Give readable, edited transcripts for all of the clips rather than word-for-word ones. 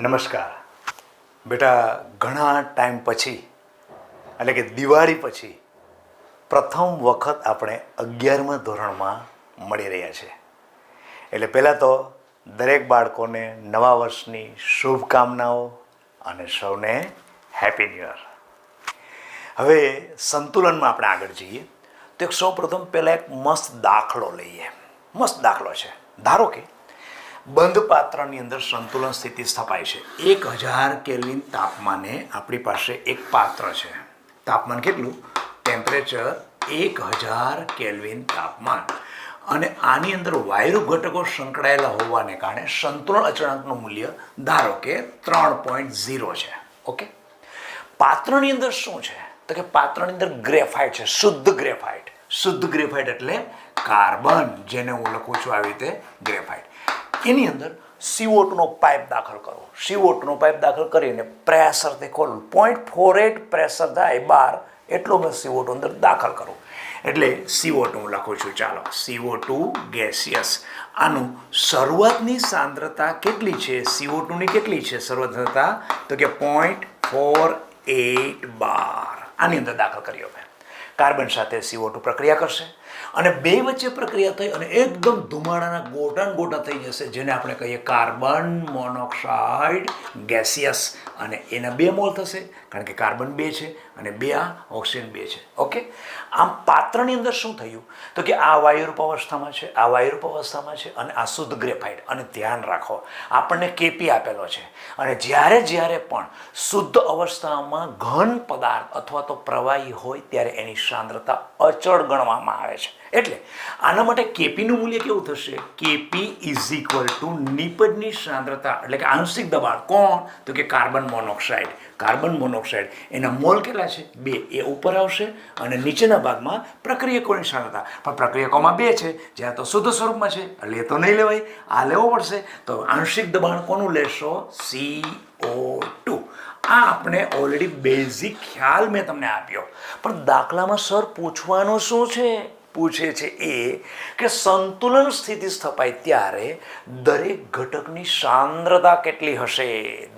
નમસ્કાર બેટા, ઘણા ટાઈમ પછી એટલે કે દિવાળી પછી પ્રથમ વખત આપણે 11મા ધોરણમાં મળી રહ્યા છે. એટલે પહેલાં તો દરેક બાળકોને નવા વર્ષની શુભકામનાઓ અને સૌને હેપી ન્યૂ યર. હવે સંતુલનમાં આપણે આગળ જઈએ તો સૌ પ્રથમ પહેલાં એક મસ્ત દાખલો લઈએ. મસ્ત દાખલો છે. ધારો કે બંધ પાત્રની અંદર સંતુલન સ્થિતિ સ્થપાય છે. 1000 કેલ્વિન તાપમાને આપણી પાસે એક પાત્ર છે. તાપમાન કેટલું? ટેમ્પરેચર 1000 કેલ્વિન તાપમાન. અને આની અંદર વાયુ ઘટકો સંકળાયેલા હોવાને કારણે સંતુલન અચળાંકનું મૂલ્ય ધારો કે 3.0 છે. ઓકે, પાત્રની અંદર શું છે તો કે પાત્રની અંદર ગ્રેફાઇટ છે, શુદ્ધ ગ્રેફાઇટ. શુદ્ધ ગ્રેફાઇટ એટલે કાર્બન, જેને હું લખું છું આવી રીતે ગ્રેફાઇટ. એની અંદર CO2નો પાઇપ દાખલ કરો. CO2નો પાઇપ દાખલ કરીને પ્રેશરથી ખોલું. 0.48 પ્રેશર થાય બહાર, એટલો મેં CO2 અંદર દાખલ કરું. એટલે CO2 હું લખું છું. ચાલો, CO2 ગેસિયસ. આનું શરૂઆતની સાંદ્રતા કેટલી છે? CO2ની કેટલી છે શરૂઆત તો કે 0.48 બાર. આની અંદર દાખલ કર્યો મેં. કાર્બન સાથે CO2 પ્રક્રિયા કરશે અને બે વચ્ચે પ્રક્રિયા થઈ અને એકદમ ધુમાડાના ગોટા થઈ જશે, જેને આપણે કહીએ કાર્બન મોનોક્સાઇડ ગેસિયસ. અને એના 2 મોલ થશે, કારણ કે કાર્બન 2 છે અને 2 આ ઓક્સિજન 2 છે. ઓકે, આમ પાત્રની અંદર શું થયું તો કે આ વાયુરૂપ અવસ્થામાં છે, આ વાયુરૂપ અવસ્થામાં છે અને આ શુદ્ધ ગ્રેફાઇટ. અને ધ્યાન રાખો, આપણને કેપી આપેલો છે અને જ્યારે પણ શુદ્ધ અવસ્થામાં ઘન પદાર્થ અથવા તો પ્રવાહી હોય ત્યારે એની સાંદ્રતા અચળ ગણવામાં આવે છે. એટલે આના માટે કેપીનું મૂલ્ય કેવું થશે? કેપી ઇઝ ઇક્વલ ટુ નિપજની સાંદ્રતા એટલે કે આંશિક દબાણ. કોણ? તો કે કાર્બન મોનોક્સાઇડ. કાર્બન મોનોક્સાઇડ એના મોલ કેટલા છે? 2. એ ઉપર આવશે અને નીચેના ભાગમાં પ્રક્રિયકોની સાંદ્રતા. પણ પ્રક્રિયકોમાં 2 છે, જ્યાં તો શુદ્ધ સ્વરૂપમાં છે એટલે એ તો નહીં લેવાય, આ લેવો પડશે. તો આંશિક દબાણ કોનું લેશો? CO2. આ આપણે ઓલરેડી બેઝિક ખ્યાલ મેં તમને આપ્યો. પણ દાખલામાં સર પૂછવાનું શું છે? પૂછે છે એ કે સંતુલન સ્થિતિ સ્થપાય ત્યારે દરેક ઘટકની સાંદ્રતા કેટલી હશે?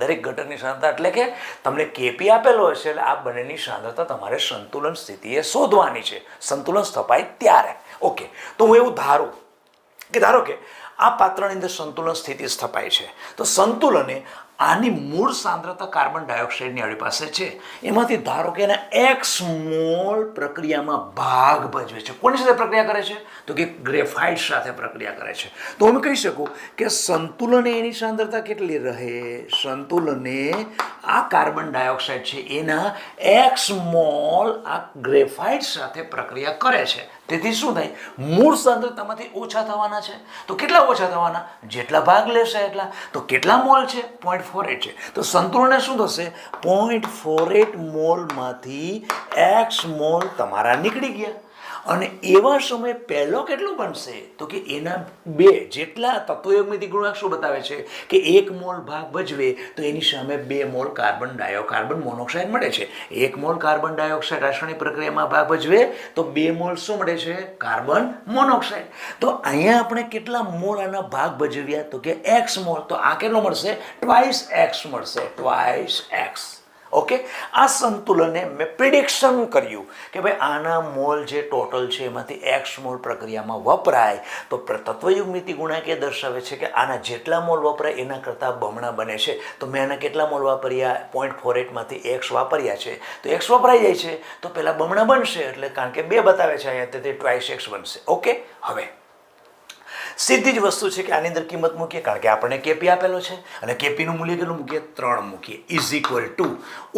દરેક ઘટકની સાંદ્રતા એટલે કે તમને કેપી આપેલો હશે એટલે આ બંનેની સાંદ્રતા તમારે સંતુલન સ્થિતિએ શોધવાની છે, સંતુલન સ્થપાય ત્યારે. ઓકે, તો હું એવું ધારો કે આ પાત્રની અંદર સંતુલન સ્થિતિ સ્થપાય છે, તો સંતુલને આની મૂળ સાંદ્રતા કાર્બન ડાયોક્સાઇડની આપણી પાસે છે, એમાંથી ધારો કે એના x મોલ પ્રક્રિયામાં ભાગ ભજવે છે. કોની સાથે પ્રક્રિયા કરે છે? તો કે ગ્રેફાઇટ સાથે પ્રક્રિયા કરે છે. તો હું કહી શકું કે સંતુલને એની સાંદ્રતા કેટલી રહે? સંતુલને આ કાર્બન ડાયોક્સાઇડ છે એના x મોલ આ ગ્રેફાઇટ સાથે પ્રક્રિયા કરે છે. તેથી શું થાય? મૂળ સાંદ્રતામાંથી ઓછા થવાના છે. તો કેટલા ઓછા થવાના? જેટલા ભાગ લેશે એટલા. તો કેટલા મોલ છે? 0.48 છે. તો સંતુલને શું થશે? 0.48 મોલમાંથી x મોલ તમારા નીકળી ગયા. અને એવા સમયે પહેલો કેટલો બનશે? તો કે એના 2 જેટલા તત્વયોગમિતિ ગુણાંક શું બતાવે છે કે 1 મોલ ભાગ ભજવે તો એની સામે 2 મોલ કાર્બન મોનોક્સાઇડ મળે છે. 1 મોલ કાર્બન ડાયોક્સાઇડ રાસાયણિક પ્રક્રિયામાં ભાગ ભજવે તો 2 મોલ શું મળે છે? Carbon monoxide. તો અહીંયા આપણે કેટલા મોલ આના ભાગ ભજવ્યા? તો કે x મોલ. તો આ કેટલો મળશે? 2x મળશે. 2x. ઓકે, આ સંતુલને મેં પ્રિડિક્શન કર્યું કે ભાઈ આના મોલ જે ટોટલ છે એમાંથી x મોલ પ્રક્રિયામાં વપરાય તો તત્વયુગ્મિતિ ગુણાંક એ દર્શાવે છે કે આના જેટલા મોલ વપરાય એના કરતાં બમણા બને છે. તો મેં આના કેટલા મોલ વાપર્યા? 0.48 માંથી x વાપર્યા છે, તો x વપરાઈ જાય છે તો પહેલાં બમણા બનશે, એટલે કારણ કે 2 બતાવે છે અહીંયા, તે 2x બનશે. ઓકે, હવે સીધી જ વસ્તુ છે કે આની અંદર કિંમત મૂકીએ, કારણ કે આપણને કેપી આપેલો છે અને કેપીનું મૂલ્ય કેટલું મૂકીએ? 3 મૂકીએ. ઇઝ ઇક્વલ ટુ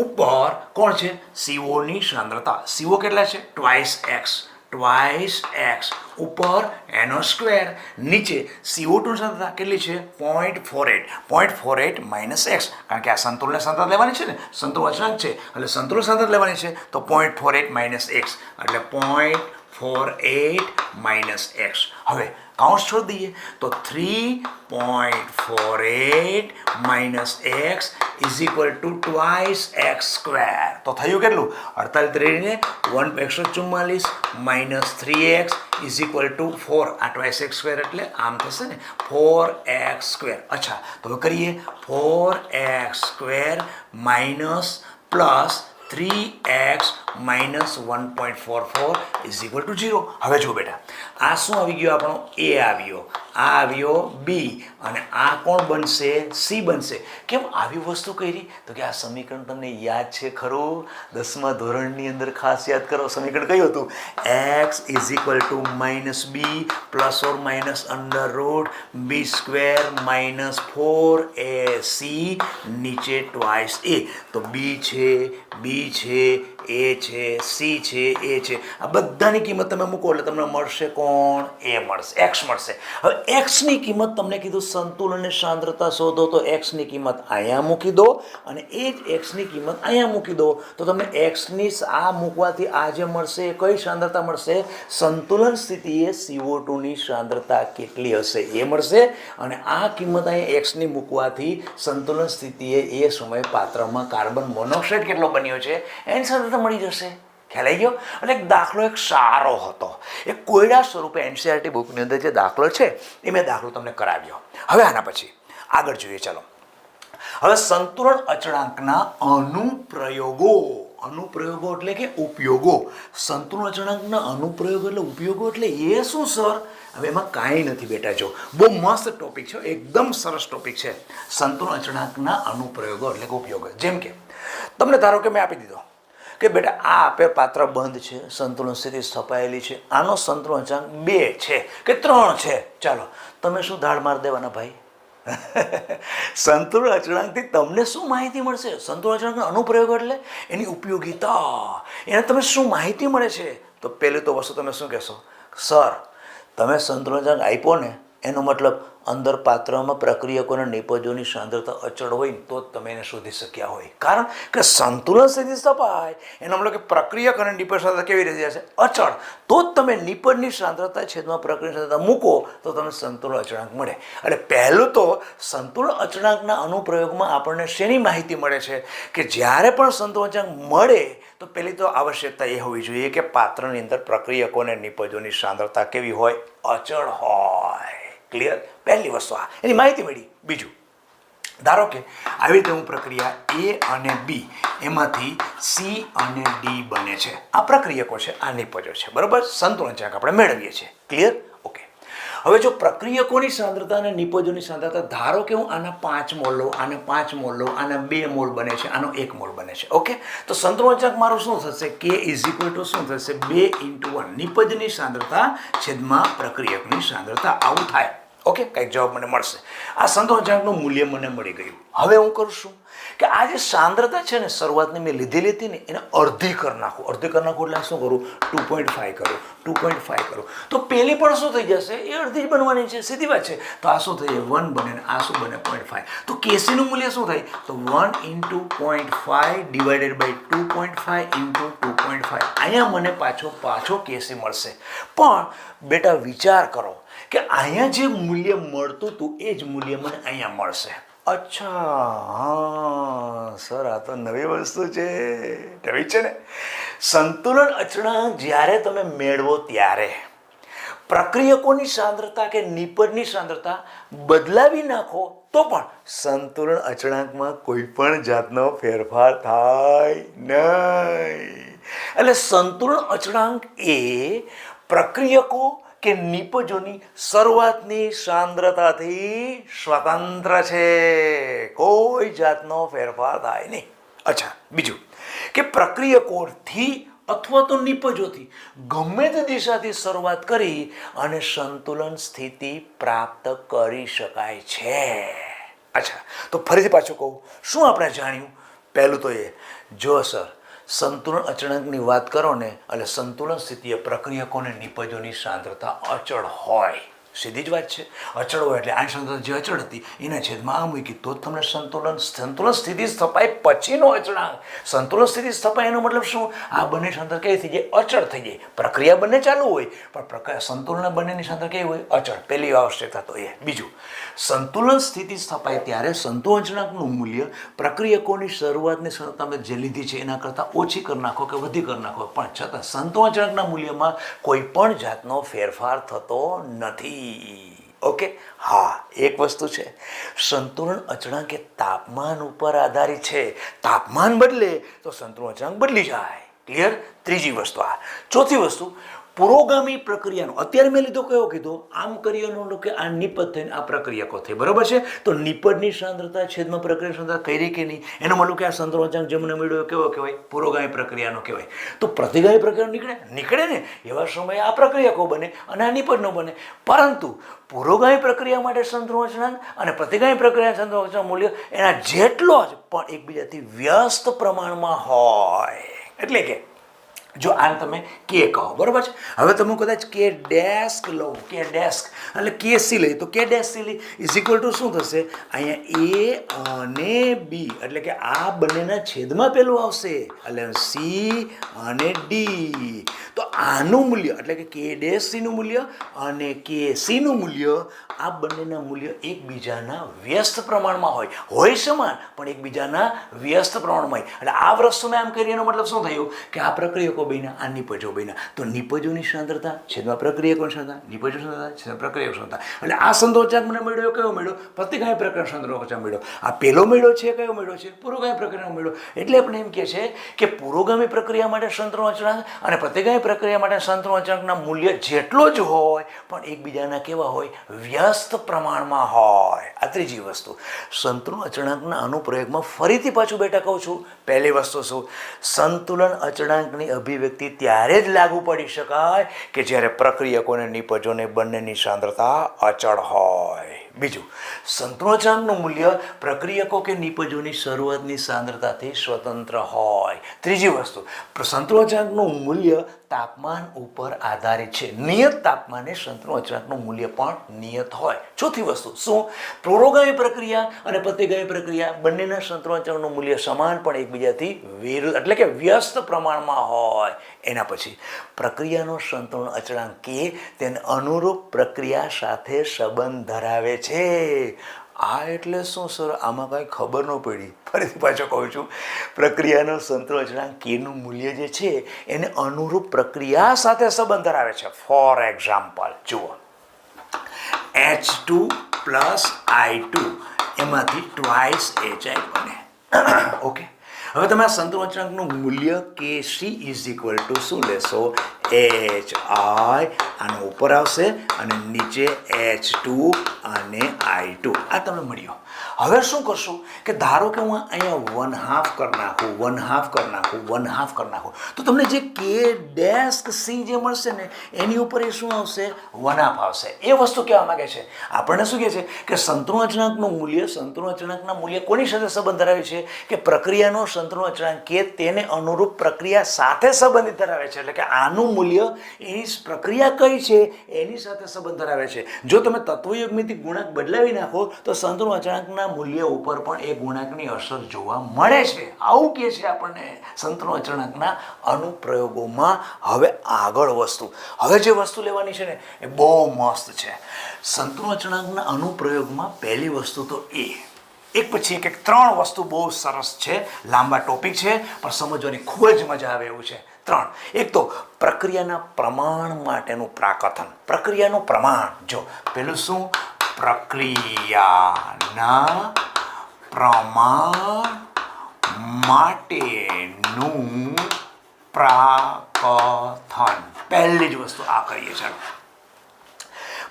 ઉપર કોણ છે? CO ની સાંદ્રતા. CO કેટલા છે? 2x. 2x ઉપર એનો સ્ક્વેર, નીચે CO2 સાંદ્રતા કેટલી છે? 0.48. 0.48 માઇનસ x, કારણ કે આ સંતુલન સાંદ્રતા લેવાની છે ને, સંતુલન અચળાંક છે એટલે સંતુલન સાંદ્રતા લેવાની છે. તો 0.48 માઇનસ x એટલે 0.48 માઇનસ x. હવે કાઉન્સ છોડી દઈએ તો 3.48 minus x is equal two 2x square. તો થયું કેટલું? 48 144 minus 3x is equal two 4 આ ટ્વાઇસ એક્સ સ્ક્વેર એટલે આમ થશે ને 4x સ્ક્વેર. અચ્છા તો હવે કરીએ 4x square minus plus 3x minus 1.44 is equal two 0. હવે જુઓ બેટા આ શું આવી ગયો આપણો એ આવ્યો, આ આવ્યો બી અને આ કોણ બનશે સી બનશે. કેમ આવી વસ્તુ કરી તો કે આ સમીકરણ તમને યાદ છે ખરું 10મા ધોરણની અંદર ખાસ યાદ કરો. સમીકરણ કયું હતું? x is equal to minus B plus or minus under root B square minus 4ac નીચે ટ્વાઇસ એ. તો બી છે, બી છે, એ છે, સી છે, એ છે, આ બધાની કિંમત તમે મૂકો એટલે તમને મળશે કોણ? એ મળશે, એક્સ મળશે. હવે એક્સની કિંમત તમને કીધું સંતુલનની સાંદ્રતા શોધો તો એક્સની કિંમત અહીંયા મૂકી દો અને એ જ એક્સની કિંમત અહીંયા મૂકી દો તો તમને એક્સની આ મૂકવાથી આ જે મળશે એ કઈ સાંદ્રતા મળશે? સંતુલન સ્થિતિએ CO2ની સાંદ્રતા કેટલી હશે એ મળશે અને આ કિંમત અહીંયા એક્સની મૂકવાથી સંતુલન સ્થિતિએ એ સમયે પાત્રમાં કાર્બન મોનોક્સાઇડ કેટલો બન્યો છે એની સાંદ્રતા મળી જશે. ખ્યાલ આવી ગયો? એટલે એક દાખલો એક સારો હતો, એક કોયડા સ્વરૂપે એનસીઆરટી બુકની અંદર જે દાખલો છે એ મેં દાખલો તમને કરાવ્યો. હવે આના પછી આગળ જોઈએ. ચાલો હવે સંતુલન અચળાંકના અનુપ્રયોગો. અનુપ્રયોગો એટલે કે ઉપયોગો. સંતુલન અચળાંકના અનુપ્રયોગો એટલે ઉપયોગો એટલે એ શું સર? હવે એમાં કાંઈ નથી બેટા. જો બહુ મસ્ત ટોપિક છે, એકદમ સરસ ટોપિક છે. સંતુલન અચળાંકના અનુપ્રયોગો એટલે કે ઉપયોગો. જેમ કે તમને ધારો કે મેં આપી દીધો કે બેટા આ આપેલ પાત્ર બંધ છે, સંતુલન સ્થિતિ સ્થપાયેલી છે, આનો સંતુલન અચળાંક 2 છે કે 3 છે. ચાલો તમે શું ધાડ માર દેવાના ભાઈ? સંતુલન અચળાંકથી તમને શું માહિતી મળશે? સંતુલન અચળાંકનો અનુપ્રયોગ એટલે એની ઉપયોગિતા, એને તમે શું માહિતી મળે છે? તો પહેલી તો વસ્તુ તમે શું કહેશો? સર તમે સંતુલન અચળાંક આપ્યો ને એનો મતલબ અંદર પાત્રમાં પ્રક્રિયકોના નિપજોની સાંદ્રતા અચળ હોય તો જ તમે એને શોધી શક્યા હોય. કારણ કે સંતુલન સ્થિતિ સ્થપાય એનો મતલબ કે પ્રક્રિયક અને નિપજ સાંદ્રતા કેવી રીતે હશે? અચળ. તો જ તમે નિપજની સાંદ્રતા છેદમાં પ્રક્રિયા સાંદ્રતા મૂકો તો તમને સંતુલન અચળાંક મળે. એટલે પહેલું તો સંતુલન અચળાંકના અનુપ્રયોગમાં આપણને શેની માહિતી મળે છે કે જ્યારે પણ સંતુલન અચળાંક મળે તો પહેલી તો આવશ્યકતા એ હોવી જોઈએ કે પાત્રની અંદર પ્રક્રિયકો અને નિપજોની સાંદ્રતા કેવી હોય? અચળ હોય. ક્લિયર? પહેલી વસ્તુ આ એની માહિતી મળી. બીજું ધારો કે આવી રીતે હું પ્રક્રિયા એ અને બી એમાંથી સી અને ડી બને છે. આ પ્રક્રિયકો છે, આ નિપજો છે, બરાબર? સંતુલન અચળાંક આપણે મેળવીએ છીએ. ક્લિયર? ઓકે. હવે જો પ્રક્રિયકોની સાંદ્રતા અને નિપજોની સાંદ્રતા ધારો કે હું આના 5 મોલ લઉં, આના 5 મોલ લઉં, આના 2 મોલ બને છે, આનો 1 મોલ બને છે. ઓકે. તો સંતુલન અચળાંક મારું શું થશે? K ઇઝ ઇક્વલ ટુ શું થશે? 2 × 1 નિપજની સાંદ્રતા છેદમાં પ્રક્રિયકની સાંદ્રતા. આવું થાય. ઓકે, કંઈક જવાબ મને મળશે. આ સંતુલન અચળાંકનું મૂલ્ય મને મળી ગયું. હવે હું કરું શું કે આ જે સાંદ્રતા છે ને શરૂઆતની મેં લીધેલી હતી ને એને અડધી કરી નાખું. અડધી કરી નાખું એટલે શું કરું? 2.5 કરું. 2.5 કરું તો પેલી પણ શું થઈ જશે? એ અડધી જ બનવાની છે. સીધી વાત છે. તો આ શું થઈ જાય? 1 બને ને આ શું બને? 0.5. તો કેસીનું મૂલ્ય શું થાય? તો 1 × 0.5 ડિવાઇડેડ બાય 2.5 × 2.5. અહીંયા મને પાછો કેસી મળશે. પણ બેટા વિચાર કરો કે અહીંયા જે મૂલ્ય મળતું હતું એ જ મૂલ્ય મને અહીંયા મળશે. અચ્છા, હા સર આ તો નવી વસ્તુ છે. નવી છે ને? સંતુલન અચળાંક જ્યારે તમે મેળવો ત્યારે પ્રક્રિયકોની સાંદ્રતા કે નિપજની સાંદ્રતા બદલાવી નાખો તો પણ સંતુલન અચળાંકમાં કોઈ પણ જાતનો ફેરફાર થાય નહીં. એટલે સંતુલન અચળાંક એ પ્રક્રિયકો કે નિપજોની શરૂઆતની સાંદ્રતાથી સ્વતંત્ર છે. કોઈ જાતનો ફેરફાર થાય નહીં. અચ્છા, બીજું કે પ્રક્રિયકોથી અથવા તો નિપજોથી ગમે તે દિશાથી શરૂઆત કરી અને સંતુલન સ્થિતિ પ્રાપ્ત કરી શકાય છે. અચ્છા, તો ફરીથી પાછું કહું, શું આપણે જાણ્યું? પહેલું તો એ જો સર સંતુલન અચળાંકની વાત કરો ને એટલે સંતુલન સ્થિતિએ પ્રક્રિયકો અને નિપજોની સાંદ્રતા અચળ હોય. સીધી જ વાત છે. અચળ હોય એટલે આની સાંદ્રતા જે અચળ હતી એના છેદમાં આ મૂકી તો જ તમને સંતુલન સ્થિતિ સ્થપાય પછીનો અચળાંક. સંતુલન સ્થિતિ સ્થપાય એનો મતલબ શું? આ બંને સાંદ્રતા કેવી થઈ જાય? અચળ થઈ જાય. પ્રક્રિયા બંને ચાલુ હોય પણ સંતુલન બંનેની સાંદ્રતા કેવી હોય? અચળ. પહેલી આવશ્યકતા તો એ. બીજું, સંતુલન સ્થિતિ સ્થપાય ત્યારે સંતુલન અચળાંકનું મૂલ્ય પ્રક્રિયકોની શરૂઆતની તમે જે લીધી છે એના કરતાં ઓછી કરી નાખો કે વધી કરી નાખો પણ છતાં સંતુલન અચળાંકના મૂલ્યમાં કોઈ પણ જાતનો ફેરફાર થતો નથી. ઓકે, હા, એક વસ્તુ છે, સંતુલન અચળાંક એ તાપમાન ઉપર આધારિત છે. તાપમાન બદલે તો સંતુલન અચળાંક બદલી જાય. ક્લિયર? ત્રીજી વસ્તુ આ. ચોથી વસ્તુ, પુરોગામી પ્રક્રિયાનો, અત્યારે મેં લીધો કયો કીધો? આમ કર્યાનો કે આ નિપજ થઈને આ પ્રક્રિયકો થઈ, બરોબર છે? તો નિપજની સાંદ્રતા છેદમાં પ્રક્રિયા સાંદ્રતા કઈ રહી કે નહીં? એનો મતલબ કે આ સંતુલન અચળાંક જે મને મળ્યો કેવો કહેવાય? પુરોગામી પ્રક્રિયાનો કહેવાય. તો પ્રતિગામી પ્રક્રિયા નીકળે ને એવા સમયે આ પ્રક્રિયકો બને અને આ નિપજનો બને. પરંતુ પુરોગામી પ્રક્રિયા માટે સંતુલન અચળાંક અને પ્રતિગામી પ્રક્રિયા સંતુલન અચળાંક મૂલ્ય એના જેટલો જ પણ એકબીજાથી વ્યસ્ત પ્રમાણમાં હોય. એટલે કે જો આને તમે કે કહો, બરાબર છે? હવે તમે કદાચ કે ડેસ્ક લો, કે ડેસ્ક એટલે કે સી લઈ તો કે ડેસ્ક સી લઈ ઇઝ ઇક્વલ ટુ શું થશે? અહીંયા એ અને બી એટલે કે આ બંનેના છેદમાં પેલું આવશે એટલે સી અને ડી. તો આનું મૂલ્ય એટલે કે ડેશ સીનું મૂલ્ય અને કે સીનું મૂલ્ય આ બંનેના મૂલ્ય એકબીજાના વ્યસ્ત પ્રમાણમાં હોય સમાન પણ એકબીજાના વ્યસ્ત પ્રમાણમાં હોય. એટલે આ વસ્તુને આમ કરીએ એનો મતલબ શું થયું કે આ પ્રક્રિયકો બન્યા, આ નિપજો બન્યા. તો નિપજોની સાંદ્રતા છેદમાં પ્રક્રિયકોની સાંદ્રતા, નિપજો સાંદ્રતા છેદમાં પ્રક્રિયકો સાંદ્રતા. એટલે આ સંતોષાંક મને મળ્યો કયો મળ્યો? પ્રતિગામી પ્રક્રિયા સાંદ્રતા મળ્યો. આ પેલો મળ્યો છે કયો મળ્યો છે? પુરોગામી પ્રક્રિયાનો મળ્યો. એટલે આપણે એમ કહે છે કે પુરોગામી પ્રક્રિયા માટે સંતુલન અચળાંક અને પ્રતિગામી પ્રક્રિયા માટે સંતુલન અચળાંકના મૂલ્ય જેટલો જ હોય પણ એકબીજાના કેવા હોય? વ્યસ્ત પ્રમાણમાં હોય. આ ત્રીજી વસ્તુ. સંતુલન અચળાંકના અનુપ્રયોગમાં ફરીથી પાછું બેટા કહું છું, પહેલી વસ્તુ શું? સંતુલન અચળાંકની અભિવ્યક્તિ ત્યારે જ લાગુ પડી શકાય કે જ્યારે પ્રક્રિયકોને નિપજોને બંનેની સાંદ્રતા અચળ હોય. બીજું, સંતુલન અચળાંકનું મૂલ્ય પ્રક્રિયકો કે નિપજોની શરૂઆતની સાંદ્રતાથી સ્વતંત્ર હોય. ત્રીજી વસ્તુ, સંતુલન અચળાંકનું મૂલ્ય તાપમાન ઉપર આધારિત છે. નિયત તાપમાને સંતુલન અચળાંકનું મૂલ્ય પણ નિયત હોય. ચોથી વસ્તુ શું? પુરોગામી પ્રક્રિયા અને પ્રતિગામી પ્રક્રિયા બંનેના સંતુલન અચળાંકનું મૂલ્ય સમાન પણ એકબીજાથી વિરુદ્ધ એટલે કે વ્યસ્ત પ્રમાણમાં હોય. એના પછી પ્રક્રિયાનો સંતુલન અચળાંક કે તેને અનુરૂપ પ્રક્રિયા સાથે સંબંધ ધરાવે છે. આ એટલે શું સર? આમાં કાંઈ ખબર ન પડી. ફરીથી પાછો કહું છું, પ્રક્રિયાનો સંતુલન અચળાંક કેનું મૂલ્ય જે છે એને અનુરૂપ પ્રક્રિયા સાથે સંબંધ ધરાવે છે. ફોર એક્ઝામ્પલ જુઓ, H2 પ્લસ I2 એમાંથી ટ્વાઇસ HI બને. ઓકે, હવે તમે આ સંતુલન અચળાંકનું મૂલ્ય Kc ઇઝ ઇક્વલ ટુ શું લેશો? HI આનો ઉપર આવશે અને નીચે H2 અને I2 આ તમને મળ્યો. હવે શું કરશું કે ધારો કે હું અહીંયા 1/2 કરી નાખું તો તમને જે કે ડેસ્ક સી જે મળશે ને એની ઉપર એ શું આવશે? 1/2 આવશે. એ વસ્તુ કહેવા માંગે છે આપણને. શું કહે છે કે સંતુલન અચળાંકનું મૂલ્ય, સંતુલન અચળાંકના મૂલ્ય કોની સાથે સંબંધ ધરાવે છે? કે પ્રક્રિયાનો સંતુલન અચળાંક કે તેને અનુરૂપ પ્રક્રિયા સાથે સંબંધિત ધરાવે છે. એટલે કે આનું મૂલ્ય એની પ્રક્રિયા કઈ છે એની સાથે સંબંધ ધરાવે છે. જો તમે તત્વયુગ્મિતિ ગુણાંક બદલાવી નાખો તો સંતુલન અચળાંકના મૂલ્ય ઉપર પણ એ ગુણાંકની અસર જોવા મળે છે. આવું કહે છે આપણને સંતુલન અચળાંકના અનુપ્રયોગોમાં. હવે આગળ વસ્તુ, હવે જે વસ્તુ લેવાની છે ને એ બહુ મસ્ત છે. સંતુલન અચળાંકના અનુપ્રયોગમાં પહેલી વસ્તુ તો એક પછી એક 3 વસ્તુ બહુ સરસ છે. લાંબા ટોપિક છે પણ સમજવાની ખૂબ જ મજા આવે એવું છે. 3. એક તો પ્રક્રિયાના પ્રમાણ માટેનું પ્રાકથન. પ્રક્રિયાનું પ્રમાણ. જો પેલું શું? પ્રક્રિયાના પ્રમાણ માટેનું પ્રાકથન. પહેલી જ વસ્તુ આ કરીએ. ચાલો,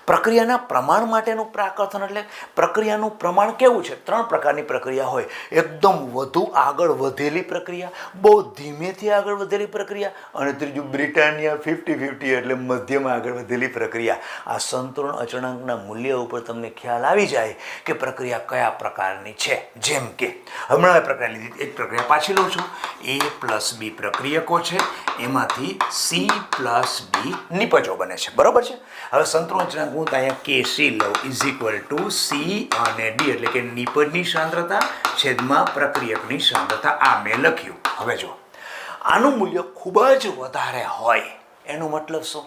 પ્રક્રિયાના પ્રમાણ માટેનું પ્રાકથન એટલે પ્રક્રિયાનું પ્રમાણ કેવું છે? 3 પ્રકારની પ્રક્રિયા હોય. એકદમ વધુ આગળ વધેલી પ્રક્રિયા, બહુ ધીમેથી આગળ વધેલી પ્રક્રિયા અને ત્રીજું બ્રિટાનિયા 50-50 એટલે મધ્યમ આગળ વધેલી પ્રક્રિયા. આ સંતુલન અચળાંકના મૂલ્ય ઉપર તમને ખ્યાલ આવી જાય કે પ્રક્રિયા કયા પ્રકારની છે. જેમ કે હમણાં પ્રક્રિયા લીધી, એક પ્રક્રિયા પાછી લઉં છું. A+B પ્રક્રિયકો છે, એમાંથી C+D નિપજો બને છે. બરાબર છે? હવે સંતુલન અચળાંક લખું તો અહીંયા કેસી લઉં ઇઝ ઇક્વલ ટુ સી અને ડી, એટલે કે નિપજની સાંદ્રતા છેદમાં પ્રક્રિયકની સાંદ્રતા. આ મેં લખ્યું. હવે જો આનું મૂલ્ય ખૂબ જ વધારે હોય એનો મતલબ શું?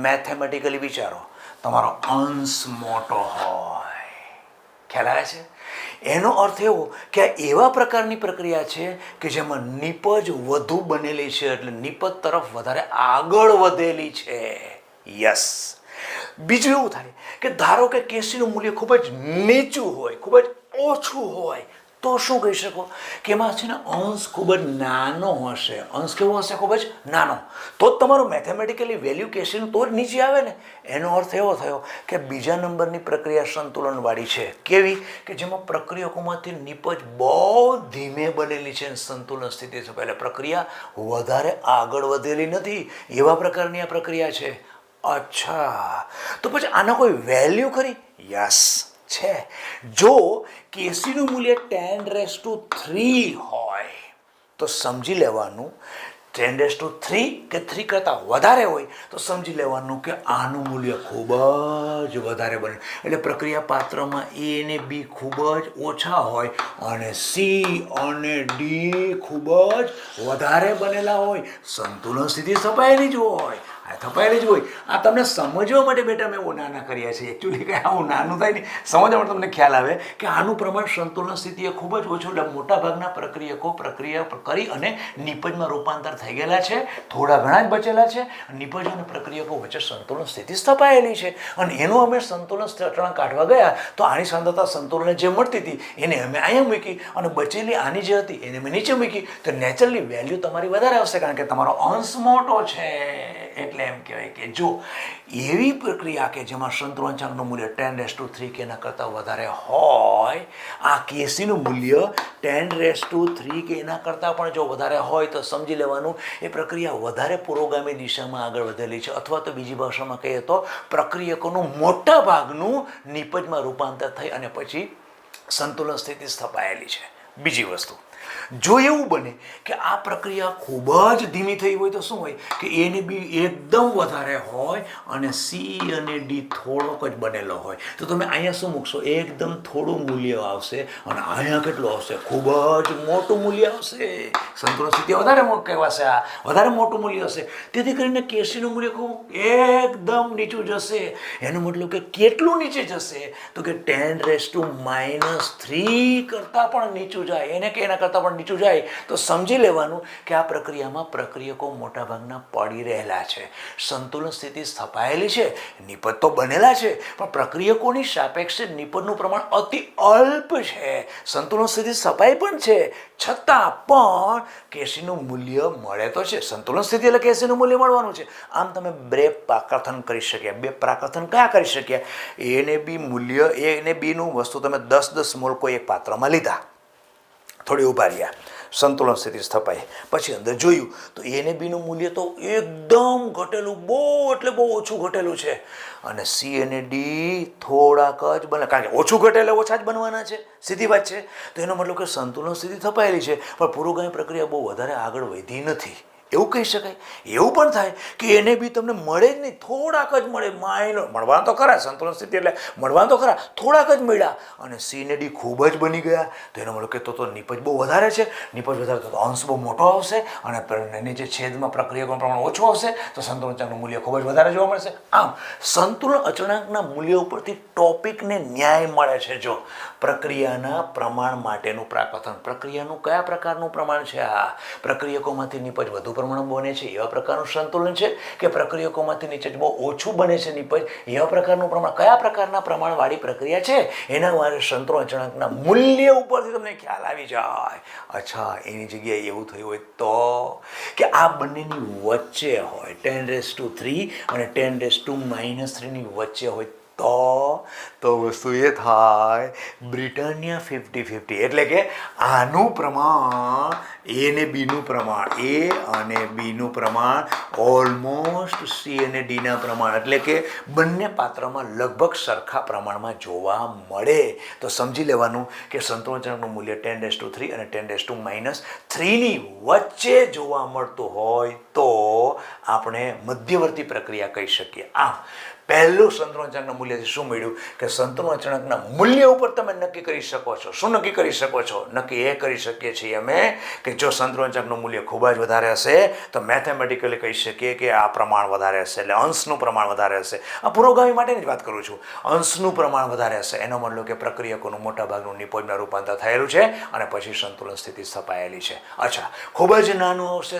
મેથેમેટિકલી વિચારો, તમારો અંશ મોટો હોય, ખ્યાલ આવે છે? એનો અર્થ એવો કે આ એવા પ્રકારની પ્રક્રિયા છે કે જેમાં નિપજ વધુ બનેલી છે, એટલે નિપજ તરફ વધારે આગળ વધેલી છે. યસ. બીજું એવું થાય કે ધારો કે કેસીનું મૂલ્ય ખૂબ જ નીચું હોય, ખૂબ જ ઓછું હોય, તો શું કહી શકો કે એમાં છે ને અંશ ખૂબ જ નાનો હશે. અંશ કેવો હશે? ખૂબ જ નાનો. તો જ તમારું મેથેમેટિકલી વેલ્યુ કેસીનું તો જ નીચે આવે ને. એનો અર્થ એવો થયો કે બીજા નંબરની પ્રક્રિયા સંતુલનવાળી છે. કેવી? કે જેમાં પ્રક્રિયકોમાંથી નિપજ બહુ ધીમે બનેલી છે, સંતુલન સ્થિતિ છે, એટલે પ્રક્રિયા વધારે આગળ વધેલી નથી, એવા પ્રકારની આ પ્રક્રિયા છે. અચ્છા, તો પછી આના કોઈ વેલ્યુ ખરી? યસ છે. જો કેસીનું મૂલ્ય 10⁻³ હોય તો સમજી લેવાનું 10⁻³ કે 3 કરતાં વધારે હોય તો સમજી લેવાનું કે આનું મૂલ્ય ખૂબ જ વધારે બને. એટલે પ્રક્રિયા પાત્રમાં એ અને બી ખૂબ જ ઓછા હોય અને સી અને ડી ખૂબ જ વધારે બનેલા હોય, સંતુલન સ્થિતિ થપાયેલી જ હોય. થપાયેલી જ હોય. આ તમને સમજવા માટે બેટા મેં એવો નાના કર્યા છે. એકચ્યુઅલી કંઈ આવું નાનું થાય નહીં, સમજવા માટે તમને ખ્યાલ આવે કે આનું પ્રમાણ સંતુલન સ્થિતિએ ખૂબ જ ઓછું, એટલે મોટાભાગના પ્રક્રિયકો પ્રક્રિયા કરી અને નિપજમાં રૂપાંતર થઈ ગયેલા છે, થોડા ઘણા જ બચેલા છે. નિપજ અને પ્રક્રિયકો વચ્ચે સંતુલન સ્થિતિ સ્થપાયેલી છે અને એનું અમે સંતુલન અચળાંક કાઢવા ગયા તો આની સાંદ્રતા સંતુલનને જે મળતી હતી એને અમે અહીંયા મૂકી અને બચેલી આની જે હતી એને મેં નીચે મૂકી. તો નેચરલી વેલ્યુ તમારી વધારે આવશે કારણ કે તમારો અંશ મોટો છે. એટલે એમ કહેવાય કે જો એવી પ્રક્રિયા કે જેમાં સંતુલન અચળાંકનું મૂલ્ય 10⁻³ કે એના કરતાં વધારે હોય, આ કેસીનું મૂલ્ય 10⁻³ કે એના કરતાં પણ જો વધારે હોય તો સમજી લેવાનું એ પ્રક્રિયા વધારે પુરોગામી દિશામાં આગળ વધેલી છે, અથવા તો બીજી ભાષામાં કહીએ તો પ્રક્રિયકોનું મોટા ભાગનું નિપજમાં રૂપાંતર થઈ અને પછી સંતુલન સ્થિતિ સ્થપાયેલી છે. બીજી વસ્તુ, જો એવું બને કે આ પ્રક્રિયા ખૂબ જ ધીમી થઈ હોય તો શું હોય કે એ અને બી એકદમ વધારે હોય અને સી અને ડી થોડોક જ બનેલો હોય, તો તમે અહીંયા શું મૂકશો? એકદમ થોડું મૂલ્ય આવશે અને અહીંયા કેટલું આવશે? ખૂબ જ મોટું મૂલ્ય આવશે. સંતુલન સ્થિતિ વધારે કહેવાશે, આ વધારે મોટું મૂલ્ય હશે. તેથી કરીને કેસીનું મૂલ્ય ખૂબ એકદમ નીચું જશે. એનો મતલબ કે કેટલું નીચે જશે? તો કે 10⁻³ કરતાં પણ નીચું જાય. એને કે એના કરતાં પણ નીચું જાય તો સમજી લેવાનું કે આ પ્રક્રિયામાં પ્રક્રિયકો મોટાભાગના પડી રહેલા છે, સંતુલન સ્થિતિ સ્થપાયેલી છે, નિપજ તો બનેલા છે પણ પ્રક્રિયકોની સાપેક્ષે નિપજનું પ્રમાણ અતિ અલ્પ છે, સંતુલન સ્થિતિ સ્થપાઈ પણ છે, છતાં પણ કેસીનું મૂલ્ય મળે તો છે. સંતુલન સ્થિતિ એટલે કેસીનું મૂલ્ય મળવાનું છે. આમ તમે બે પ્રાકથન કરી શક્યા. બે પ્રાકથન કયા કરી શક્યા? એ અને બી મૂલ્ય, એ અને બીનું વસ્તુ તમે 10-10 મોલ કોઈ એક પાત્રમાં લીધા, થોડી ઉભા રહ્યા, સંતુલન સ્થિતિ સ્થપાઈ, પછી અંદર જોયું તો એ અને બીનું મૂલ્ય તો એકદમ ઘટેલું, બહુ એટલે બહુ ઓછું ઘટેલું છે અને સી અને ડી થોડાક જ બને, કારણ કે ઓછું ઘટે એટલે ઓછા જ બનવાના છે, સીધી વાત છે. તો એનો મતલબ કે સંતુલન સ્થિતિ થપાયેલી છે પણ પુરોગામી પ્રક્રિયા બહુ વધારે આગળ વધી નથી, એવું કહી શકાય. એવું પણ થાય કે એને બી તમને મળે જ નહીં, થોડાક જ મળે, મળવા તો ખરા, સંતુલન સ્થિતિ એટલે મળવા તો ખરા, થોડાક જ મળ્યા અને સી ને ડી ખૂબ જ બની ગયા. તો એનો મતલબ કે તો નિપજ બહુ વધારે છે, નિપજ વધારે તો અંશ બહુ મોટો આવશે અને નીચે છેદમાં પ્રક્રિયકોનું પ્રમાણ ઓછું આવશે તો સંતુલન અચળાંકનું મૂલ્ય ખૂબ જ વધારે જોવા મળશે. આમ સંતુલન અચળાંકના મૂલ્ય ઉપરથી ટોપિકને ન્યાય મળે છે. જો પ્રક્રિયાના પ્રમાણ માટેનું પ્રાકથન, પ્રક્રિયાનું કયા પ્રકારનું પ્રમાણ છે, આ પ્રક્રિયકોમાંથી નિપજ વધુ પ્રમાણમાં બને છે એવા પ્રકારનું સંતુલન છે કે પ્રક્રિયકોમાંથી નીચે બહુ ઓછું બને છે નિપજ એવા પ્રકારનું પ્રમાણ, કયા પ્રકારના પ્રમાણવાળી પ્રક્રિયા છે એના માટે સંતુલન અચળાંકના મૂલ્ય ઉપરથી તમને ખ્યાલ આવી જાય. અચ્છા, એની જગ્યાએ એવું થયું હોય તો કે આ બંનેની વચ્ચે હોય 10⁻³ અને 10⁻³ ની વચ્ચે હોય તો વસ્તુ એ થાય બ્રિટાનિયા 50-50, એટલે કે આનું પ્રમાણ એ ને બીનું પ્રમાણ, એ અને બીનું પ્રમાણ ઓલમોસ્ટ સી અને ડીના પ્રમાણ, એટલે કે બંને પાત્રમાં લગભગ સરખા પ્રમાણમાં જોવા મળે. તો સમજી લેવાનું કે સંતોષજનકનું મૂલ્ય 10⁻³ અને 10⁻³ વચ્ચે જોવા મળતું હોય તો આપણે મધ્યવર્તી પ્રક્રિયા કહી શકીએ. આમ પહેલું સંતોષજનકનું મૂલ્યથી શું મળ્યું કે સંતોષજનકના મૂલ્ય ઉપર તમે નક્કી કરી શકો છો. શું નક્કી કરી શકો છો? નક્કી એ કરી શકીએ છીએ અમે કે જો સંતોષજનકનું મૂલ્ય ખૂબ જ વધારે હશે તો મેથેમેટિકલી કહી શકીએ કે આ પ્રમાણ વધારે હશે, એટલે અંશનું પ્રમાણ વધારે હશે. આ પુરોગામી માટેની જ વાત કરું છું. અંશનું પ્રમાણ વધારે હશે એનો મતલબ કે પ્રક્રિયકોનું મોટાભાગનું નિપજમાં રૂપાંતર થયેલું છે અને પછી સંતુલન સ્થિતિ સ્થપાયેલી છે. અચ્છા, ખૂબ જ નાનું આવશે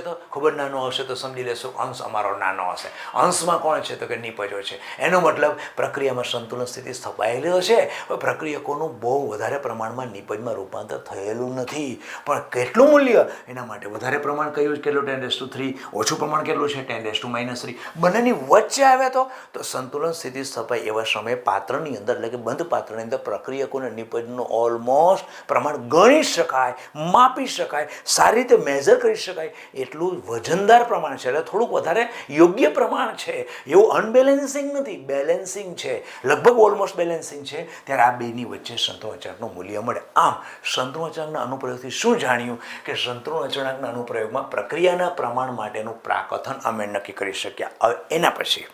તો સમજી લેશું અંશ અમારો નાનો હશે. અંશમાં કોણ છે તો કે નિપજો છે. એનો મતલબ પ્રક્રિયામાં સંતુલન સ્થિતિ સ્થપાયેલી હશે, પ્રક્રિયકોનું બહુ વધારે પ્રમાણમાં નિપજમાં રૂપાંતર થયેલું નથી. પણ કેટલું મૂલ્ય એના માટે વધારે પ્રમાણ કયું, કેટલું 10⁻³, ઓછું પ્રમાણ કેટલું છે 10⁻³ બંનેની વચ્ચે આવે તો સંતુલન સ્થિતિ સ્થપાય એવા સમયે પાત્રની અંદર, એટલે કે બંધ પાત્રની અંદર પ્રક્રિયકોને નિપજનું ઓલમોસ્ટ પ્રમાણ ગણી શકાય, માપી શકાય, સારી રીતે મેઝર કરી શકાય એટલું વજનદાર પ્રમાણ છે, એટલે થોડુંક વધારે યોગ્ય પ્રમાણ છે. એવું અનબેલેન્સિંગ નથી, બેલેન્સિંગ છે, લગભગ ઓલમોસ્ટ બેલેન્સિંગ છે. ત્યારે આ બેની વચ્ચે સંતુલન અચળાંકનું મૂલ્ય મળે. આમ સંતુલન અચળાંકના અનુપ્રયોગથી શું જાણ્યું કે સંતુલન અચળાંકના અનુપ્રયોગમાં પ્રક્રિયાના પ્રમાણ માટેનું પ્રાકથન અમે નક્કી કરી શક્યા. હવે એના પછી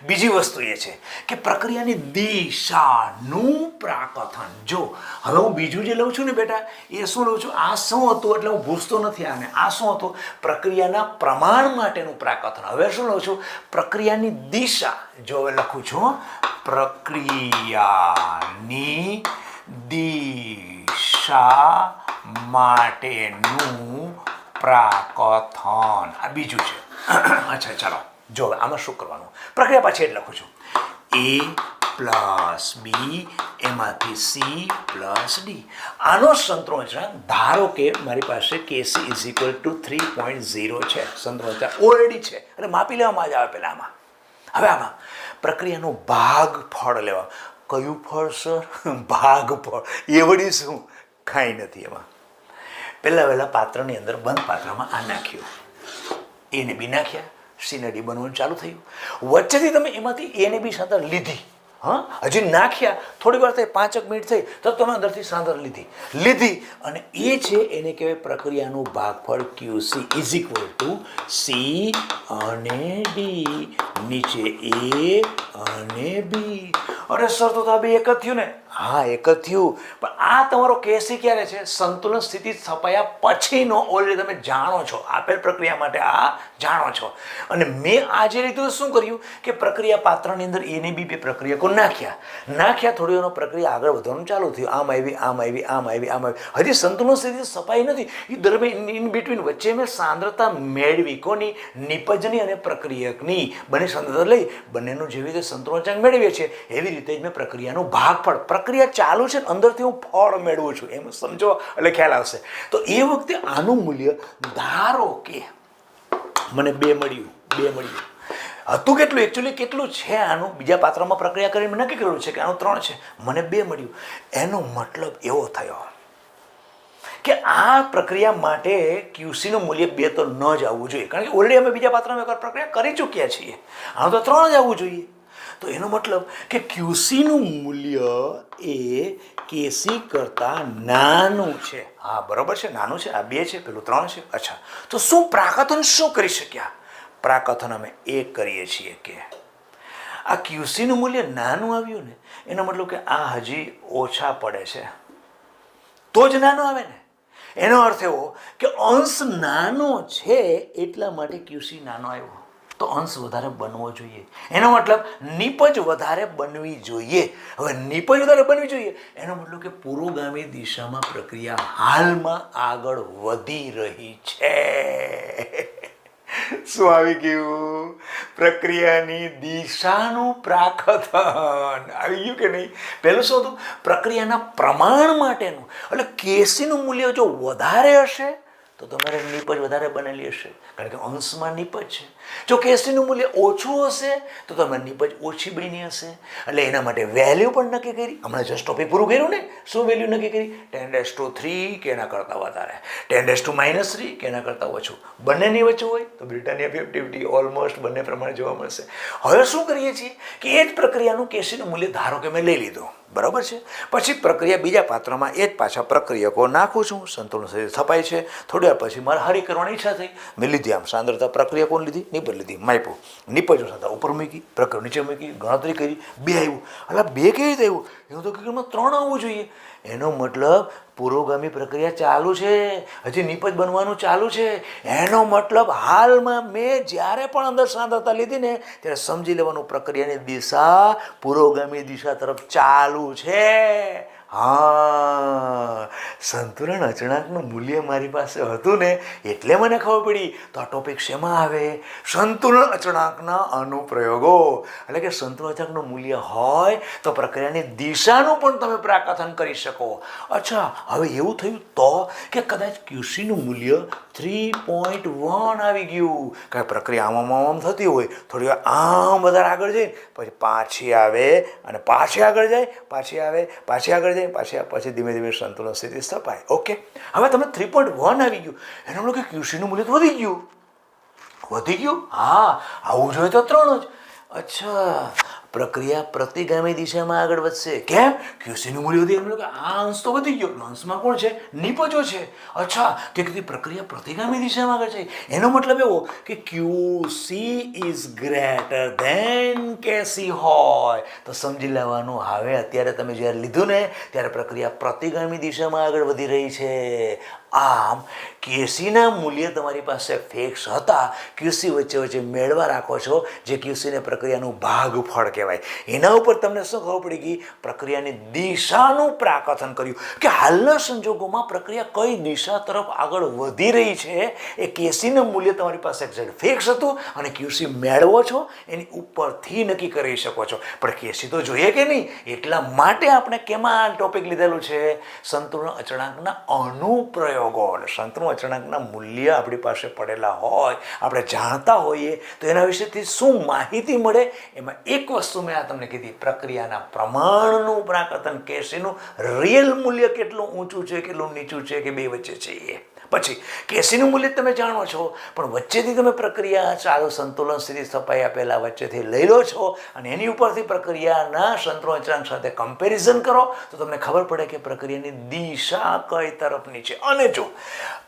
બીજી વસ્તુ એ છે કે પ્રક્રિયાની દિશાનું પ્રાકથન. જો હવે હું બીજું જે લઉં છું ને બેટા, એ શું લઉં છું, આ શું હતું એટલે હું ભૂસતો નથી આને. આ શું હતું? પ્રક્રિયાના પ્રમાણ માટેનું પ્રાકથન. હવે શું લઉં છું? પ્રક્રિયાની દિશા. જો હવે લખું છું પ્રક્રિયાની દિશા માટેનું પ્રાકથન. આ બીજું છે. અચ્છા, ચાલો જો આમાં શું કરવાનું, પ્રક્રિયા પાછી એટલે લખું છું A+B એમાંથી C+D. આનો સંતુલન અચળાંક ધારો કે મારી પાસે Kc = 3.0 છે. સંતુલન અચળાંક ઓલરેડી છે એટલે માપી લેવામાં જ આવે પહેલાં આમાં. હવે આમાં પ્રક્રિયાનો ભાગફળ લેવા. કયું ફળ સર? ભાગફળ. એ વળી શું? કાંઈ નથી એમાં. પહેલાં પાત્રની અંદર બંધ પાત્રમાં આ નાખ્યું, A ને B નાખ્યા, C ને D બનવાનું ચાલુ થયું. વચ્ચેથી તમે એમાંથી A ને B સાંધર લીધી, હજી નાખ્યા, થોડી વાર થઈ, 5 મિનિટ થઈ તો તમે અંદરથી સાંધર લીધી અને એ છે એને કહેવાય પ્રક્રિયાનું ભાગફળ QC = C અને D. નીચે A અને B. અરે સર તો આ બે એક જ થયું ને? હા, એક જ થયું. પણ આ તમારો કેસી ક્યારે છે? સંતુલન સ્થિતિ સ્થપાયા પછીનો. ઓલરેડી તમે જાણો છો, આપેલ પ્રક્રિયા માટે આ જાણો છો. અને મેં આજે લીધું શું કર્યું કે પ્રક્રિયા પાત્રની અંદર A ને B બે પ્રક્રિયકો નાખ્યા થોડી વાર પ્રક્રિયા આગળ વધવાનું ચાલુ થયું. આમ આવી. હજી સંતુલન સ્થિતિ સ્થપાઈ નથી. એ દરમિયાન ઇન બિટવીન વચ્ચે મેં સાંદ્રતા મેળવી. કોની? નિપજની અને પ્રક્રિયકની. બંને સાંદ્રતા લઈ બંનેનું જેવી રીતે સંતુલન અચળાંક મેળવીએ છીએ એવી રીતે જ મેં પ્રક્રિયાનું ભાગફળ, પ્રક્રિયા ચાલુ છે અંદરથી હું ફળ મેળવું છું, એમ સમજો એટલે ખ્યાલ આવશે. તો એ વખતે આનું મૂલ્ય ધારો કે મને 2 મળ્યું હતું. કેટલું એકચ્યુઅલી કેટલું છે આનું? બીજા પાત્રમાં પ્રક્રિયા કરીને મેં નક્કી કરેલું છે કે આનું 3 છે, મને 2 મળ્યું. એનો મતલબ એવો થયો કે આ પ્રક્રિયા માટે QCનું મૂલ્ય 2 તો ન જ આવવું જોઈએ, કારણ કે ઓલરેડી અમે બીજા પાત્રમાં એકવાર પ્રક્રિયા કરી ચૂક્યા છીએ. આનું તો 3 જ આવવું જોઈએ. તો એનો મતલબ કે QCનું મૂલ્ય એ KC કરતાં નાનું છે. હા, બરાબર છે, નાનું છે. આ 2 છે, પેલું 3 છે. અચ્છા, તો શું પ્રાકથન શું કરી શક્યા? પ્રાકથન અમે એ કરીએ છીએ કે આ QCનું મૂલ્ય નાનું આવ્યું ને, એનો મતલબ કે આ હજી ઓછા પડે છે તો જ નાનો આવે ને. એનો અર્થ એવો કે અંશ નાનો છે એટલા માટે QC નાનો આવ્યો, તો અંશ વધારે બનવો જોઈએ. એનો મતલબ નિપજ વધારે બનવી જોઈએ. હવે નિપજ વધારે બનવી જોઈએ એનો મતલબ કે પુરોગામી દિશામાં પ્રક્રિયા હાલમાં આગળ વધી રહી છે. શું આવી ગયું? પ્રક્રિયાની દિશાનું પ્રાકથન આવી ગયું કે નહીં? પહેલું શું હતું? પ્રક્રિયાના પ્રમાણ માટેનું. એટલે કેસીનું મૂલ્ય જો વધારે હશે તો તમારે નિપજ વધારે બનેલી હશે, કારણ કે અંશમાં નિપજ છે. જો કેસીનું મૂલ્ય ઓછું હશે તો તમારી નિપજ ઓછી બની હશે. એટલે એના માટે વેલ્યુ પણ નક્કી કરી. હમણાં જસ્ટ ટોપિક પૂરું કર્યું ને, શું વેલ્યુ નક્કી કરી? 10⁻³ કે એના કરતાં વધારે, 10⁻³ કે એના કરતાં ઓછું. બંનેની વચ્ચે હોય તો બ્રિટાનિયા 50-50 ઓલમોસ્ટ બંને પ્રમાણે જોવા મળશે. હવે શું કરીએ છીએ કે એ જ પ્રક્રિયાનું કેસીનું મૂલ્ય ધારો કે મેં લઈ લીધું, બરાબર છે. પછી પ્રક્રિયા બીજા પાત્રમાં એ જ પાછા પ્રક્રિયકો નાખું છું, સંતુલન શરીર થપાય છે. થોડી વાર પછી મારે હરી કરવાની ઈચ્છા થઈ, મેં લીધી આમ સાંદ્રતા પ્રક્રિયકો લીધી, નિપજ લીધી, માપ્યું, નિપજો સાથે ઉપર મૂકી, પ્રક્રિયા નીચે મૂકી, ગણતરી કરી, 2 આવ્યું. એટલે 2 કેવી રીતે આવ્યું? એવું તો ક્રિકેટમાં 3 આવવું જોઈએ. એનો મતલબ પુરોગામી પ્રક્રિયા ચાલુ છે, હજી નિપજ બનવાનું ચાલુ છે. એનો મતલબ હાલમાં મેં જ્યારે પણ અંદર સાંદ્રતા લીધી ને ત્યારે સમજી લેવાનું પ્રક્રિયાની દિશા પુરોગામી દિશા તરફ ચાલુ છે. હા, સંતુલન અચળાંકનું મૂલ્ય મારી પાસે હતું ને એટલે મને ખબર પડી. તો આ ટોપિક શેમાં આવે? સંતુલન અચળાંકના અનુપ્રયોગો. એટલે કે સંતુલન અચળાંકનું મૂલ્ય હોય તો પ્રક્રિયાની દિશાનું પણ તમે પ્રાકથન કરી શકો. અચ્છા, હવે એવું થયું તો કે કદાચ ક્યુસીનું મૂલ્ય 3.1 આવી ગયું, કારણ પ્રક્રિયા આમ થતી હોય, થોડી વાર આમ વધારે આગળ જઈને પછી પાછી આવે અને પાછી આગળ જાય, પાછી આવે, પાછી આગળ જાય, પછી ધીમે ધીમે સંતુલન સ્થિતિ સ્થપાય. ઓકે, હવે તમને 3.1 આવી ગયું, એનો મતલબ કે ક્યુસીનું મૂલ્ય તો વધી ગયું. વધી ગયું? હા, આવું જોઈએ તો 3 જ. અચ્છા, પ્રક્રિયા પ્રતિગામી દિશામાં આગળ વધશે. કેમ? ક્યુસીનું મૂલ્ય વધી, એમ કે આ અંશ તો વધી ગયો. અંશમાં કોણ છે? નિપજો છે. અચ્છા, તે પ્રક્રિયા પ્રતિગામી દિશામાં આગળ છે. એનો મતલબ એવો કે ક્યુસી ઇઝ ગ્રેટર ધેન કેસી હોય તો સમજી લેવાનું હવે અત્યારે તમે જ્યારે લીધું ને ત્યારે પ્રક્રિયા પ્રતિગામી દિશામાં આગળ વધી રહી છે. આમ કેસીના મૂલ્ય તમારી પાસે ફિક્સ હતા, ક્યુસી વચ્ચે વચ્ચે મેળવા રાખો છો, જે ક્યુસીને પ્રક્રિયાનું ભાગફળ કહેવાય. એના ઉપર તમને શું ખબર પડી ગઈ? પ્રક્રિયાની દિશાનું પ્રાકથન કર્યું કે હાલના સંજોગોમાં પ્રક્રિયા કઈ દિશા તરફ આગળ વધી રહી છે. એ કેસીનું મૂલ્ય તમારી પાસે એક્ઝેક્ટ ફિક્સ હતું અને ક્યુસી મેળવો છો એની ઉપરથી નક્કી કરી શકો છો. પણ કેસી તો જોઈએ કે નહીં, એટલા માટે આપણે કેમાં ટોપિક લીધેલું છે? સંતુલન અચળાંકના અનુપ્રયોગો. સંતુલન અચળાંકના મૂલ્ય આપણી પાસે પડેલા હોય, આપણે જાણતા હોઈએ તો એના વિશેથી શું માહિતી મળે? એમાં એક વસ્તુ મેં આ તમને કીધી, પ્રક્રિયાના પ્રમાણનું પ્રાકથન, કેસીનું રિયલ મૂલ્ય કેટલું ઊંચું છે, કેટલું નીચું છે, કે બે વચ્ચે છે એ. પછી કેસીનું મૂલ્ય તમે જાણો છો, પણ વચ્ચેથી તમે પ્રક્રિયા ચાલુ સંતુલન સ્થિતિ સ્થપાઈ આપેલા વચ્ચેથી લઈ લો છો અને એની ઉપરથી પ્રક્રિયાના સંતુલન અચળાંક સાથે કમ્પેરિઝન કરો તો તમને ખબર પડે કે પ્રક્રિયાની દિશા કઈ તરફની છે. અને જો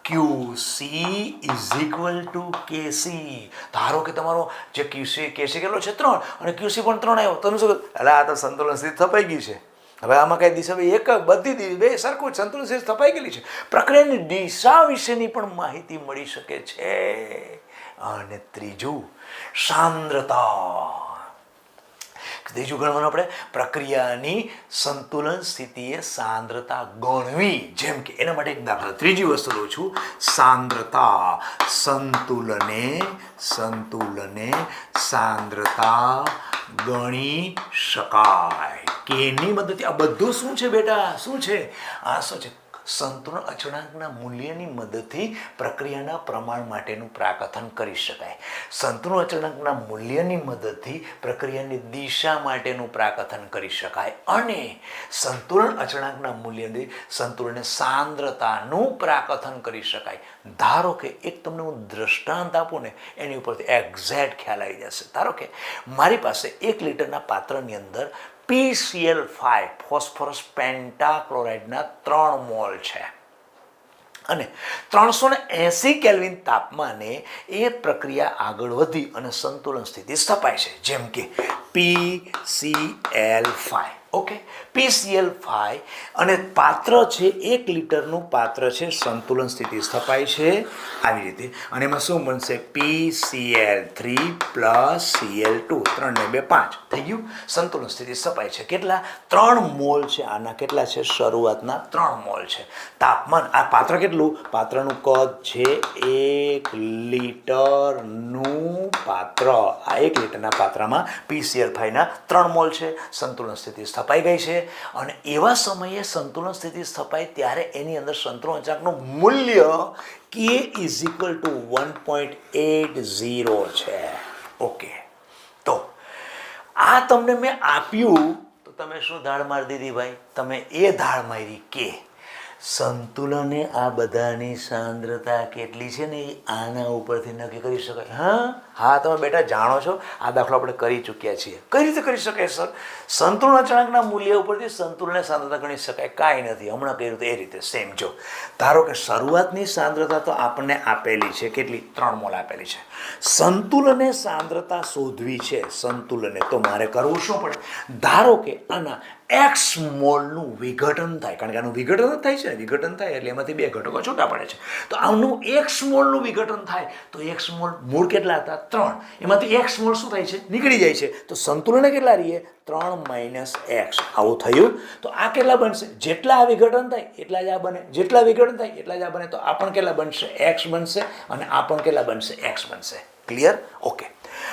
ક્યુસી ઇઝ ઇક્વલ ટુ કેસી, ધારો કે તમારો જે કેસી કેટલો છે? 3, અને ક્યુસી પણ 3 આવ્યો. તમે શું? એટલે આ તો સંતુલન સ્થિતિ સ્થપાઈ ગઈ છે. હવે આમાં કઈ દિશા? એક બધી બે સરખું સંતુલન સ્થિતિ સ્થપાઈ ગયેલી છે. પ્રક્રિયાની દિશા વિશેની પણ માહિતી મળી શકે છે. અને ત્રીજું, સાંદ્રતા. ત્રીજું ગણવાનું આપણે પ્રક્રિયાની સંતુલન સ્થિતિએ સાંદ્રતા ગણવી. જેમ કે એના માટે એક દાખલા, ત્રીજી વસ્તુ લઉં છું, સાંદ્રતા. સંતુલને સાંદ્રતા ગણી શકાય. કેની મદદથી? આ બધું શું છે બેટા? શું છે આ? શું છે? સંતુલન અચળાંકના મૂલ્યની મદદથી પ્રક્રિયાના પ્રમાણ માટેનું પ્રાકથન કરી શકાય. સંતુલન અચળાંકના મૂલ્યની મદદથી પ્રક્રિયાની દિશા માટેનું પ્રાકથન કરી શકાય. અને સંતુલન અચળાંકના મૂલ્યથી સંતુલન સાંદ્રતાનું પ્રાકથન કરી શકાય. ધારો કે એક તમને હું દ્રષ્ટાંત આપું ને, એની ઉપરથી એક્ઝેક્ટ ખ્યાલ આવી જશે. ધારો કે મારી પાસે 1 લીટરના પાત્રની અંદર PCl5 ફોસ્ફરસ પેન્ટાક્લોરાઇડના 3 મોલ છે અને 380 કેલ્વિન તાપમાને એ પ્રક્રિયા આગળ વધી અને સંતુલન સ્થિતિ સ્થપાય છે. જેમ કે PCl5. ઓકે, PCl5 અને પાત્ર છે 1 લીટરનું પાત્ર છે, સંતુલન સ્થિતિ સ્થપાય છે આવી રીતે. અને એમાં શું બનશે? PCl3 પ્લસ Cl2, 3 ને 2 5 થઈ ગયું. સંતુલન સ્થિતિ સ્થપાય છે. કેટલા? 3 મોલ છે. આના કેટલા છે? શરૂઆતના 3 મોલ છે. તાપમાન, આ પાત્ર કેટલું? પાત્રનું કદ છે 1 લીટરનું પાત્ર. આ 1 લીટરના પાત્રમાં PCl5 ના 3 મોલ છે. સંતુલન સ્થિતિ સ્થપાઈ ગઈ છે અને એવા સમયે સંતુલન સ્થિતિ સ્થપાય ત્યારે એની અંદર સંતુલન અચળાંકનું મૂલ્ય k ઇઝ ઇક્વલ ટુ 1.80 છે. ઓકે, તો આ તમને મેં આપ્યું તો તમે શું ધાડ મારી દીધી ભાઈ? તમે એ ધાડ મારી કે સંતુલને આ બધાની સાંદ્રતા કેટલી છે ને એ આના ઉપરથી નક્કી કરી શકાય. હા, તમે બેટા જાણો છો, આ દાખલો આપણે કરી ચૂક્યા છીએ. કઈ રીતે કરી શકાય સર? સંતુલન અચળાંકના મૂલ્ય ઉપરથી સંતુલનની સાંદ્રતા ગણી શકાય? કાંઈ નથી, હમણાં કર્યું તો એ રીતે સેમ. જો ધારો કે શરૂઆતની સાંદ્રતા તો આપણને આપેલી છે, કેટલી? 3 મોલ આપેલી છે. સંતુલને સાંદ્રતા શોધવી છે સંતુલને, તો મારે કરવું શું પડે? ધારો કે આના x મોલનું વિઘટન થાય, કારણ કે આનું વિઘટન જ થાય છે, વિઘટન થાય એટલે એમાંથી 2 ઘટકો છૂટા પડે છે. તો આનું x મોલનું વિઘટન થાય તો x મોલ મૂળ કેટલા હતા? 3. એમાંથી x મોલ શું થાય છે? નીકળી જાય છે. તો સંતુલને કેટલા રહીએ? 3 - x. આવું થયું. તો આ કેટલા બનશે? જેટલા આ વિઘટન થાય એટલા જ આ બને, જેટલા વિઘટન થાય એટલા જ આ બને. તો આ પણ કેટલા બનશે? x બનશે અને આ પણ કેટલા બનશે? x બનશે. ક્લિયર? ઓકે.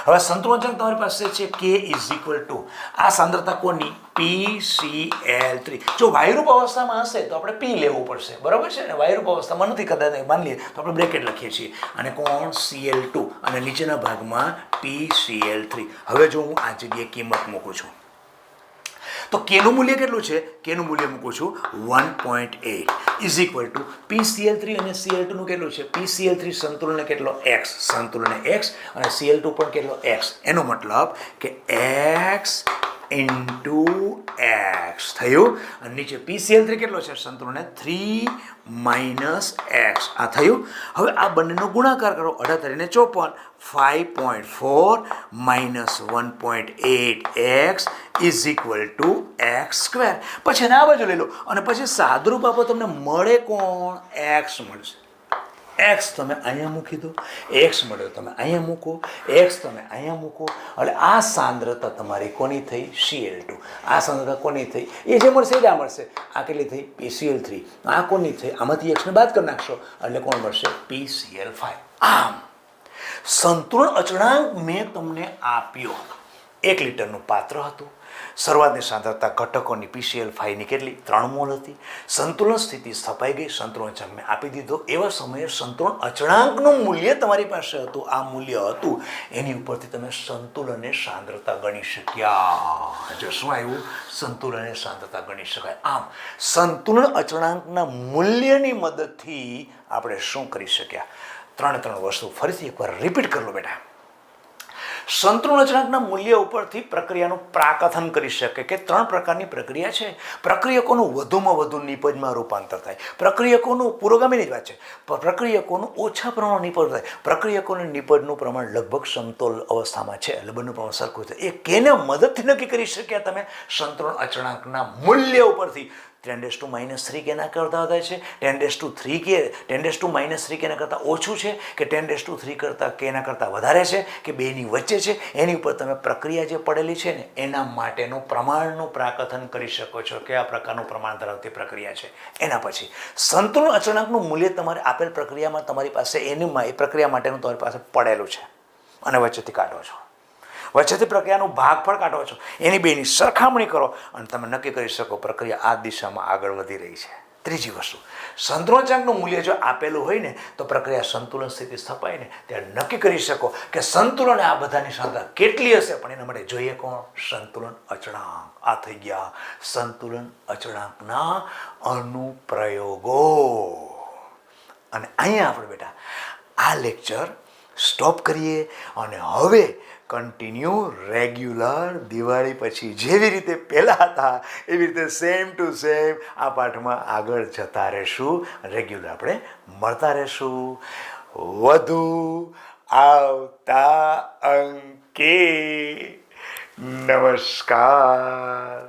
હવે સંતુલન અચળાંક તમારી પાસે છે k ઇઝ ઇક્વલ ટુ આ સાંદ્રતા કોની? PCl3. જો વાયુરૂપ અવસ્થામાં હશે તો આપણે p લેવું પડશે, બરાબર છે ને? વાયુરૂપ અવસ્થામાં નથી, કદાચ માની લઈએ તો આપણે બ્રેકેટ લખીએ છીએ અને કોણ? Cl2 અને નીચેના ભાગમાં PCl3. હવે જો હું આ જગ્યાએ કિંમત મૂકું છું તો કેનું મૂલ્ય કેટલું છે? કેનું મૂલ્ય મૂકું છું 1.8 ઇઝ ઇક્વલ ટુ PCl3 અને Cl2 નું કેટલું છે? PCl3 સંતુલને કેટલો? x, સંતુલને x અને Cl2 પણ કેટલો? x. એનો મતલબ કે x ઇન્ટુ x થયું અને નીચે PCl3 કેટલો છે? સંતુલને 3 માઇનસ x. આ થયું. હવે આ બંનેનો ગુણાકાર કરો, 18 ને 54, 5.4 minus 1.8x is equal two x square. પછી એને આ બાજુ લઈ લો અને પછી સાદુરૂપ આપો, તમને મળે કોણ? x મળશે. x તમે અહીંયા મૂકી દો, x મળ્યો તમે અહીંયા મૂકો, x તમે અહીંયા મૂકો એટલે આ સાંદ્રતા તમારી કોની થઈ? Cl2. આ સાંદ્રતા કોની થઈ? એ જે મળશે એ જ આ મળશે. આ કેટલી થઈ? PCl3. આ કોની થઈ? આમાંથી x ને બાદ કરી નાખશો એટલે કોણ મળશે? PCl5. આમ સંતુલન અચળાંક મેં તમને આપ્યો. 1 લિટરનું પાત્ર હતું. શરૂઆતની સાંદ્રતા ઘટકોની PCl5ની કેટલી? 3 મોલ હતી. સંતુલન સ્થિતિ સ્થપાઈ ગઈ, સંતુલન અચળાંક મેં આપી દીધો. એવા સમયે સંતુલન અચળાંકનું મૂલ્ય તમારી પાસે હતું, આ મૂલ્ય હતું, એની ઉપરથી તમે સંતુલનની સાંદ્રતા ગણી શક્યા. જો શું આવ્યું? સંતુલનની સાંદ્રતા ગણી શકાય. આમ સંતુલન અચળાંકના મૂલ્યની મદદથી આપણે શું કરી શક્યા? 3 વસ્તુ ફરીથી એકવાર રિપીટ કરી લો બેટા. સંતુલન અચળાંકના મૂલ્ય ઉપરથી પ્રક્રિયાનું પ્રાકથન કરી શકે કે 3 પ્રકારની પ્રક્રિયા છે. પ્રક્રિયકોનું વધુમાં વધુ નિપજમાં રૂપાંતર થાય, પ્રક્રિયકોનું પુરોગામીની જ વાત છે, પ્રક્રિયકોનું ઓછા પ્રમાણમાં નિપજ થાય, પ્રક્રિયકોનું નિપજનું પ્રમાણ લગભગ સમતોલ અવસ્થામાં છે એટલે બંને પ્રમાણ સરખું છે. એ કેને મદદથી નક્કી કરી શક્યા તમે? સંતુલન અચળાંકના મૂલ્ય ઉપરથી. 10⁻³ કેના કરતાં વધારે છે? 10⁻³ કે 10⁻³ કેના કરતાં ઓછું છે કે 10⁻³ કરતાં કેના કરતાં વધારે છે કે બેની વચ્ચે છે? એની ઉપર તમે પ્રક્રિયા જે પડેલી છે ને એના માટેનું પ્રમાણનું પ્રાકથન કરી શકો છો કે આ પ્રકારનું પ્રમાણ ધરાવતી પ્રક્રિયા છે. એના પછી સંતુલન અચળાંકનું મૂલ્ય તમારે આપેલ પ્રક્રિયામાં તમારી પાસે એ પ્રક્રિયા માટેનું તમારી પાસે પડેલું છે અને વચ્ચેથી કાઢો છો, વચ્ચેથી પ્રક્રિયાનું ભાગફળ કાઢો છો, એની બેની સરખામણી કરો અને તમે નક્કી કરી શકો પ્રક્રિયા આ દિશામાં આગળ વધી રહી છે. ત્રીજી વસ્તુ, સંતુલન અચળાંકનું મૂલ્ય જો આપેલું હોય ને તો પ્રક્રિયા સંતુલન સ્થિતિ સ્થપાય ને ત્યારે નક્કી કરી શકો કે સંતુલન આ બધાની સાંદ્રતા કેટલી હશે. પણ એના માટે જોઈએ કોણ? સંતુલન અચળાંક. આ થઈ ગયા સંતુલન અચળાંકના અનુપ્રયોગો. અને અહીંયા આપણે બેટા આ લેક્ચર સ્ટોપ કરીએ અને હવે કન્ટિન્યુ રેગ્યુલર દિવાળી પછી જેવી રીતે પહેલાં હતા એવી રીતે સેમ ટુ સેમ આ પાઠમાં આગળ જતા રહેશું, રેગ્યુલર આપણે મળતા રહેશું. વધુ આવતા અંકે. નમસ્કાર.